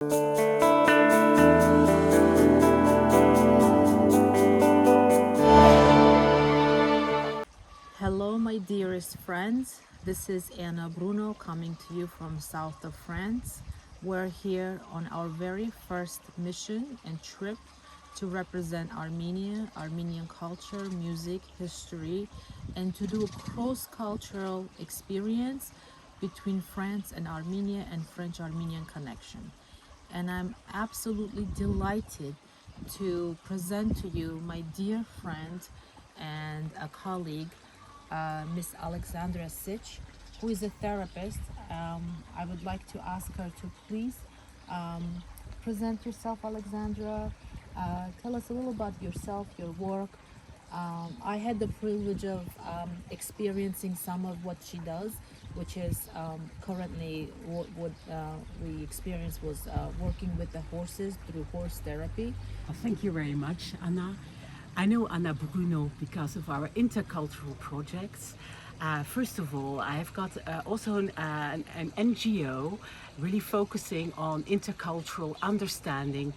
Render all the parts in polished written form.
Hello, my dearest friends. This is Anna Bruno coming to you from south of France. We're here on our very first mission and trip to represent Armenia, Armenian culture, music, history, and to do a cross-cultural experience between France and Armenia and French-Armenian connection. And I'm absolutely delighted to present to you my dear friend and a colleague, Miss Alexandra Sitch, who is a therapist. I would like to ask her to please present yourself, Alexandra. Tell us a little about yourself, your work. I had the privilege of experiencing some of what she does, which is currently what we experienced was working with the horses through horse therapy. Thank you very much, Anna. I know Anna Bruno because of our intercultural projects. First of all, I've got also an NGO really focusing on intercultural understanding,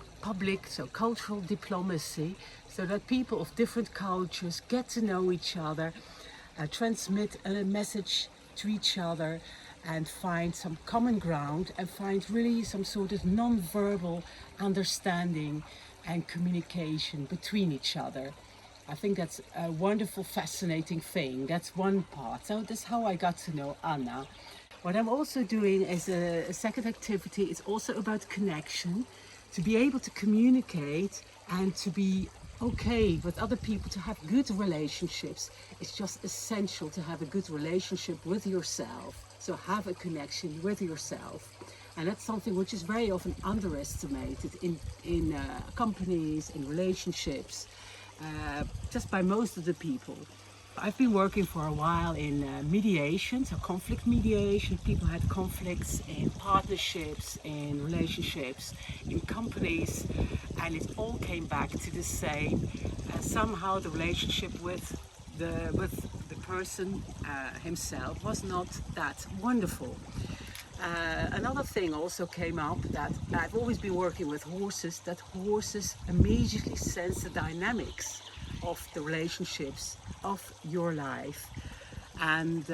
so cultural diplomacy, so that people of different cultures get to know each other, transmit a message to each other, and find some common ground and find really some sort of non-verbal understanding and communication between each other. I think that's a wonderful, fascinating thing. That's one part. So that's how I got to know Anna. What I'm also doing as a second activity is also about connection, to be able to communicate and to be okay with other people, to have good relationships. It's just essential to have a good relationship with yourself. So have a connection with yourself. And that's something which is very often underestimated in companies, in relationships, just by most of the people. I've been working for a while in mediation, so conflict mediation. People had conflicts in partnerships, in relationships, in companies, and it all came back to the same. Somehow the relationship with the person himself was not that wonderful. Another thing also came up, that I've always been working with horses, that horses immediately sense the dynamics of the relationships of your life. And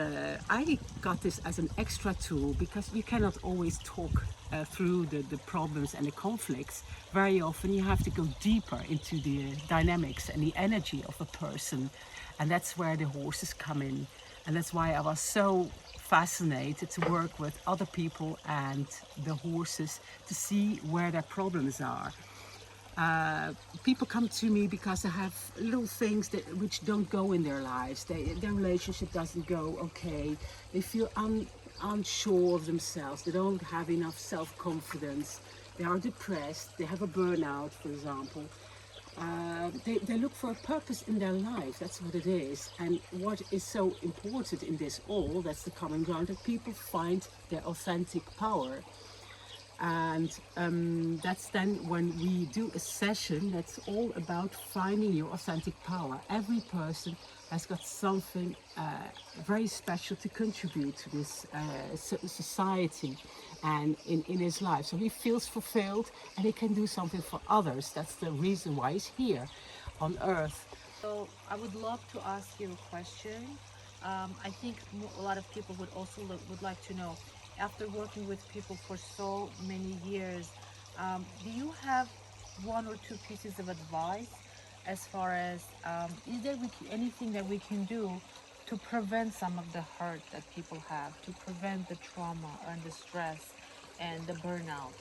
I got this as an extra tool, because you cannot always talk through the problems and the conflicts. Very often you have to go deeper into the dynamics and the energy of a person, and that's where the horses come in. And that's why I was so fascinated to work with other people and the horses to see where their problems are. People come to me because they have little things which don't go in their lives. Their relationship doesn't go okay. They feel unsure of themselves. They don't have enough self-confidence. They are depressed. They have a burnout, for example. They look for a purpose in their life. That's what it is. And what is so important in this all, that's the common ground, that people find their authentic power. And that's then when we do a session that's all about finding your authentic power. Every person has got something very special to contribute to this society and in his life. So he feels fulfilled and he can do something for others. That's the reason why he's here on earth. So I would love to ask you a question. I think a lot of people would like to know, after working with people for so many years, do you have one or two pieces of advice as far as is there anything that we can do to prevent some of the hurt that people have, to prevent the trauma and the stress and the burnout,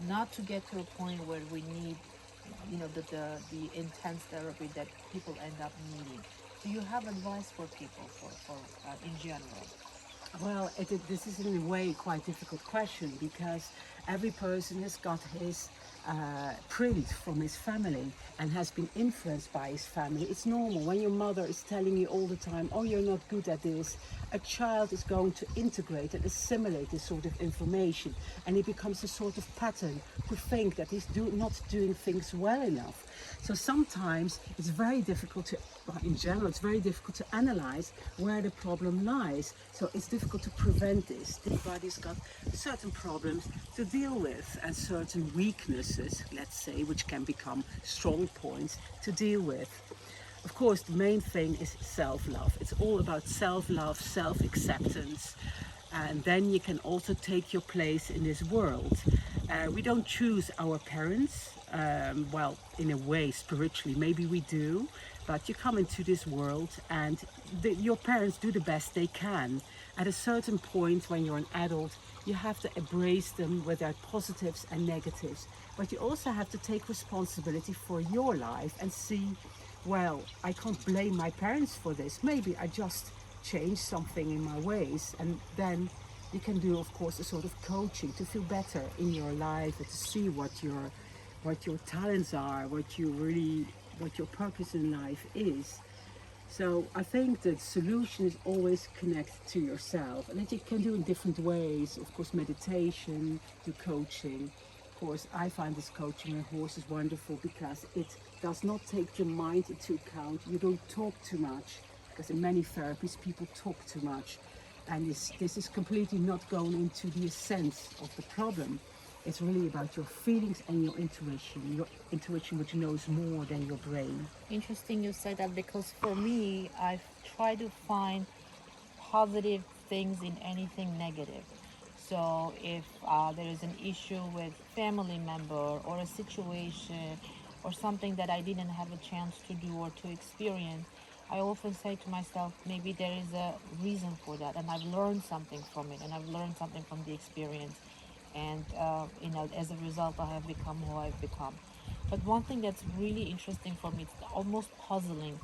not to get to a point where we need, you know, the intense therapy that people end up needing? Do you have advice for people for in general? Well, this is in a way quite a difficult question, because every person has got his print from his family and has been influenced by his family. It's normal when your mother is telling you all the time, oh, you're not good at this. A child is going to integrate and assimilate this sort of information, and it becomes a sort of pattern to think that he's not doing things well enough. So sometimes it's very difficult to in general, it's very difficult to analyze where the problem lies. So it's difficult to prevent this. Everybody's got certain problems to deal with and certain weaknesses, let's say, which can become strong points to deal with. Of course, the main thing is self-love. It's all about self-love, self-acceptance, and then you can also take your place in this world. We don't choose our parents, well, in a way, spiritually, maybe we do, but you come into this world and your parents do the best they can. At a certain point, when you're an adult, you have to embrace them with their positives and negatives, but you also have to take responsibility for your life and see, well, I can't blame my parents for this. Maybe I just change something in my ways, and then you can do, of course, a sort of coaching to feel better in your life and to see what your talents are, what your purpose in life is. So I think the solution is always connected to yourself, and that you can do in different ways. Of course, meditation, do coaching. Of course, I find this coaching with horses wonderful because it does not take your mind into account. You don't talk too much, because in many therapies people talk too much, and this is completely not going into the essence of the problem. It's really about your feelings and your intuition which knows more than your brain. Interesting you say that, because for me, I try to find positive things in anything negative. So if there is an issue with family member or a situation or something that I didn't have a chance to do or to experience, I often say to myself, maybe there is a reason for that, and I've learned something from it, and I've learned something from the experience, and as a result, I have become who I've become. But one thing that's really interesting for me, it's almost puzzling.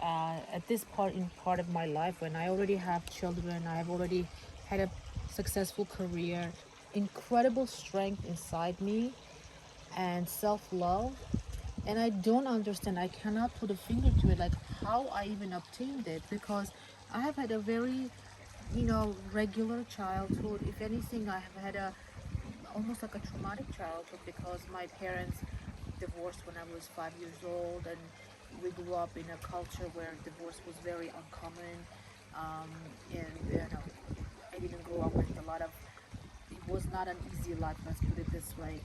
At this part of my life, when I already have children, I have already had a successful career, incredible strength inside me, and self-love. And I don't understand, I cannot put a finger to it, like how I even obtained it, because I have had a very, regular childhood. If anything, I have had almost like a traumatic childhood, because my parents divorced when I was 5 years old, and we grew up in a culture where divorce was very uncommon. And I didn't grow up with a lot of, it was not an easy life, let's put it this way.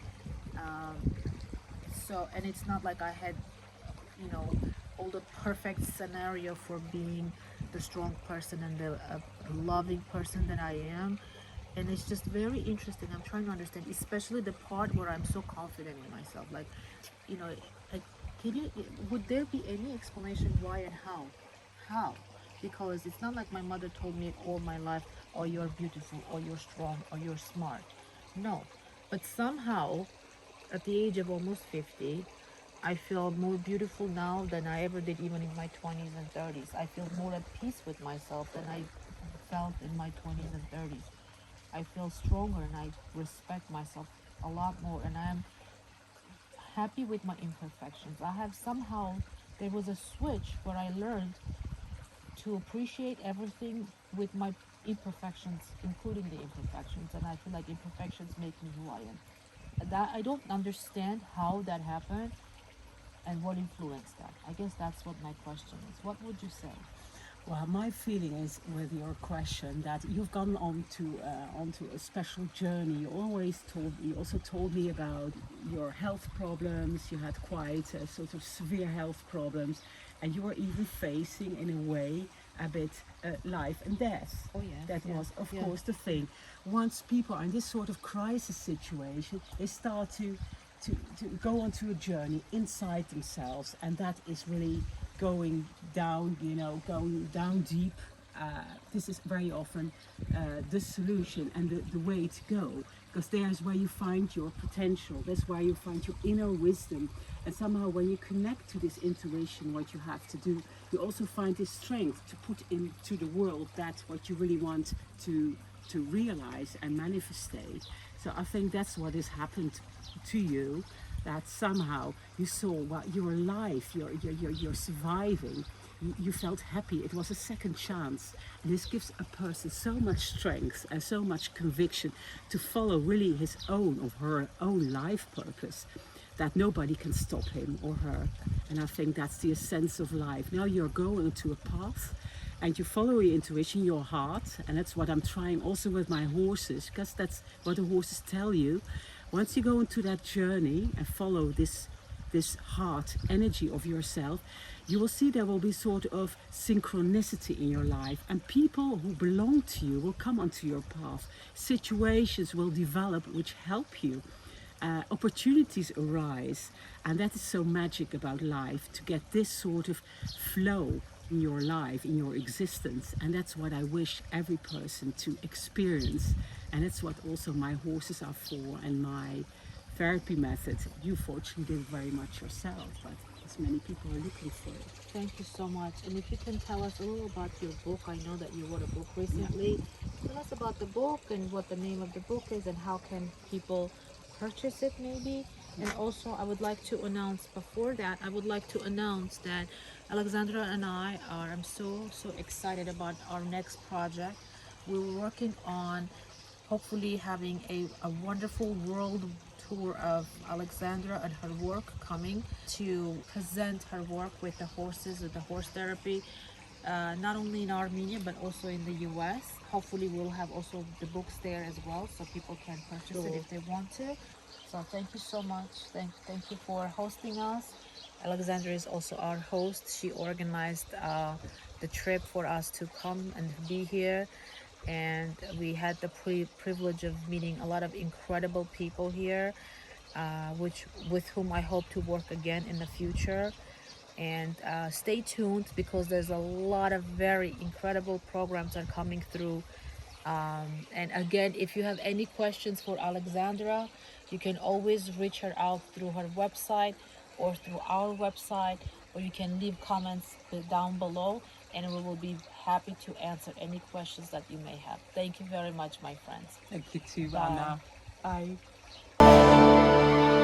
And it's not like I had, all the perfect scenario for being the strong person and the loving person that I am. And it's just very interesting. I'm trying to understand, especially the part where I'm so confident in myself. Like, would there be any explanation why and how? How? Because it's not like my mother told me all my life, oh, you're beautiful, or you're strong, or you're smart. No. But somehow, at the age of almost 50, I feel more beautiful now than I ever did even in my 20s and 30s. I feel more at peace with myself than I felt in my 20s and 30s. I feel stronger, and I respect myself a lot more, and I am happy with my imperfections. There was a switch where I learned to appreciate everything with my imperfections, including the imperfections, and I feel like imperfections make me who I am. That I don't understand how that happened and what influenced that. I guess that's what my question is. What would you say? Well, my feeling is with your question that you've gone onto a special journey. You also told me about your health problems. You had quite sort of severe health problems, and you were even facing, in a way, a bit life and death. Oh yes. That was, of course, the thing. Once people are in this sort of crisis situation, they start to go onto a journey inside themselves, and that is really going down deep. This is very often the solution and the way to go, because there's where you find your potential, that's where you find your inner wisdom, and somehow when you connect to this intuition, what you have to do, you also find this strength to put into the world that's what you really want to realize and manifestate. So I think that's what has happened to you, that somehow you saw what you're alive, you're surviving, you felt happy. It was a second chance, and this gives a person so much strength and so much conviction to follow really his own or her own life purpose. that nobody can stop him or her. And I think that's the essence of life. Now you're going to a path and you follow your intuition, your heart, and that's what I'm trying also with my horses, because that's what the horses tell you. Once you go into that journey and follow this heart energy of yourself, you will see there will be sort of synchronicity in your life, and people who belong to you will come onto your path. Situations will develop which help you. Opportunities arise, and that is so magic about life, to get this sort of flow in your life, in your existence. And that's what I wish every person to experience, and that's what also my horses are for, and my therapy method. You fortunately did very much yourself, but as many people are looking for it. Thank you so much. And if you can tell us a little about your book. I know that you wrote a book recently. Tell us about the book and what the name of the book is and how can people purchase it maybe. And also I would like to announce that Alexandra and I'm so excited about our next project. We're working on hopefully having a wonderful world tour of Alexandra and her work, coming to present her work with the horses, with the horse therapy, not only in Armenia but also in the US. Hopefully we'll have also the books there as well, so people can purchase it if they want to. So thank you so much. Thank you for hosting us. Alexandra is also our host. She organized the trip for us to come and be here, and we had the privilege of meeting a lot of incredible people here, with whom I hope to work again in the future. And stay tuned, because there's a lot of very incredible programs are coming through. And again, if you have any questions for Alexandra, you can always reach her out through her website or through our website, or you can leave comments down below, and we will be happy to answer any questions that you may have. Thank you very much, my friends. Thank you too, Bye. Anna. Bye.